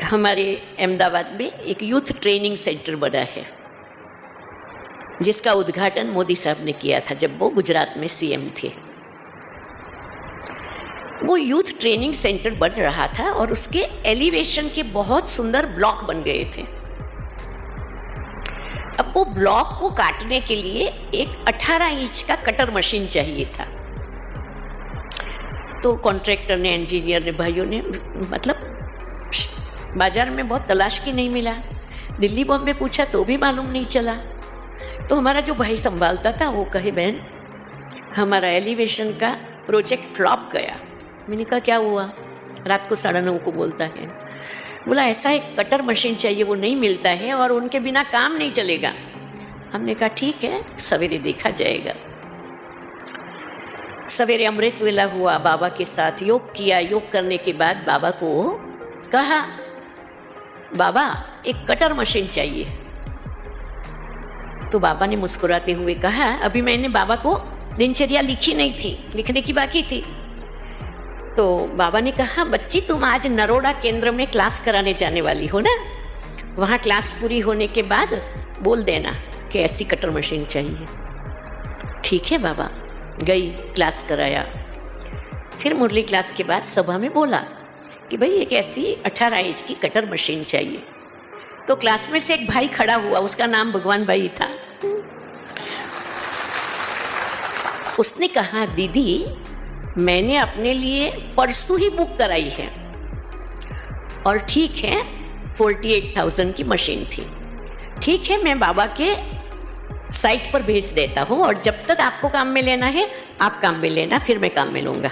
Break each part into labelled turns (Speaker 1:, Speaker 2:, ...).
Speaker 1: हमारे अहमदाबाद में एक यूथ ट्रेनिंग सेंटर बना है, जिसका उद्घाटन मोदी साहब ने किया था जब वो गुजरात में सीएम थे। वो यूथ ट्रेनिंग सेंटर बन रहा था और उसके एलिवेशन के बहुत सुंदर ब्लॉक बन गए थे। अब वो ब्लॉक को काटने के लिए एक 18 इंच का कटर मशीन चाहिए था। तो कॉन्ट्रैक्टर ने, इंजीनियर ने, भाइयों ने मतलब बाजार में बहुत तलाश की, नहीं मिला। दिल्ली बॉम्बे पूछा तो भी मालूम नहीं चला। तो हमारा जो भाई संभालता था वो कहे, बहन हमारा एलिवेशन का प्रोजेक्ट फ्लॉप गया। मैंने कहा क्या हुआ? रात को 9:30 को बोलता है, बोला ऐसा एक कटर मशीन चाहिए, वो नहीं मिलता है और उनके बिना काम नहीं चलेगा। हमने कहा ठीक है, सवेरे देखा जाएगा। सवेरे अमृत वेला हुआ, बाबा के साथ योग किया। योग करने के बाद बाबा को कहा, बाबा एक कटर मशीन चाहिए। तो बाबा ने मुस्कुराते हुए कहा, अभी मैंने बाबा को दिनचर्या लिखी नहीं थी, लिखने की बाकी थी। तो बाबा ने कहा, बच्ची तुम आज नरोड़ा केंद्र में क्लास कराने जाने वाली हो ना, वहाँ क्लास पूरी होने के बाद बोल देना कि ऐसी कटर मशीन चाहिए। ठीक है बाबा। गई, क्लास कराया। फिर मुरली क्लास के बाद सभा में बोला कि भाई एक ऐसी 18 इंच की कटर मशीन चाहिए। तो क्लास में से एक भाई खड़ा हुआ, उसका नाम भगवान भाई था। उसने कहा, दीदी मैंने अपने लिए परसों ही बुक कराई है और ठीक है 48,000 की मशीन थी। ठीक है, मैं बाबा के साइट पर भेज देता हूँ और जब तक आपको काम में लेना है आप काम में लेना, फिर मैं काम में लूँगा।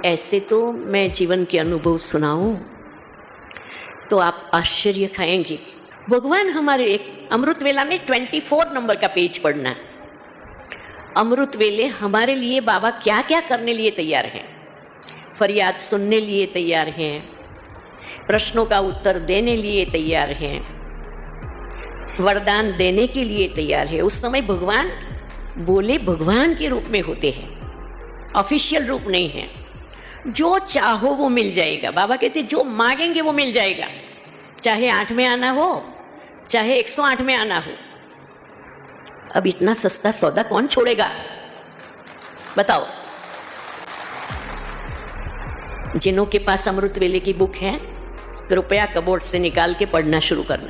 Speaker 1: ऐसे तो मैं जीवन के अनुभव सुनाऊं तो आप आश्चर्य खाएंगे। भगवान हमारे एक अमृत वेला में 24 नंबर का पेज पढ़ना। अमृत वेले हमारे लिए बाबा क्या क्या करने लिए तैयार हैं। फरियाद सुनने लिए तैयार हैं, प्रश्नों का उत्तर देने लिए तैयार हैं, वरदान देने के लिए तैयार है। उस समय भगवान बोले भगवान के रूप में होते हैं, ऑफिशियल रूप नहीं है। जो चाहो वो मिल जाएगा। बाबा कहते जो मांगेंगे वो मिल जाएगा, चाहे 8 में आना हो, चाहे 108 में आना हो। अब इतना सस्ता सौदा कौन छोड़ेगा बताओ। जिन्हों के पास अमृत वेले की बुक है, कृपया कबोर्ड से निकाल के पढ़ना शुरू करना।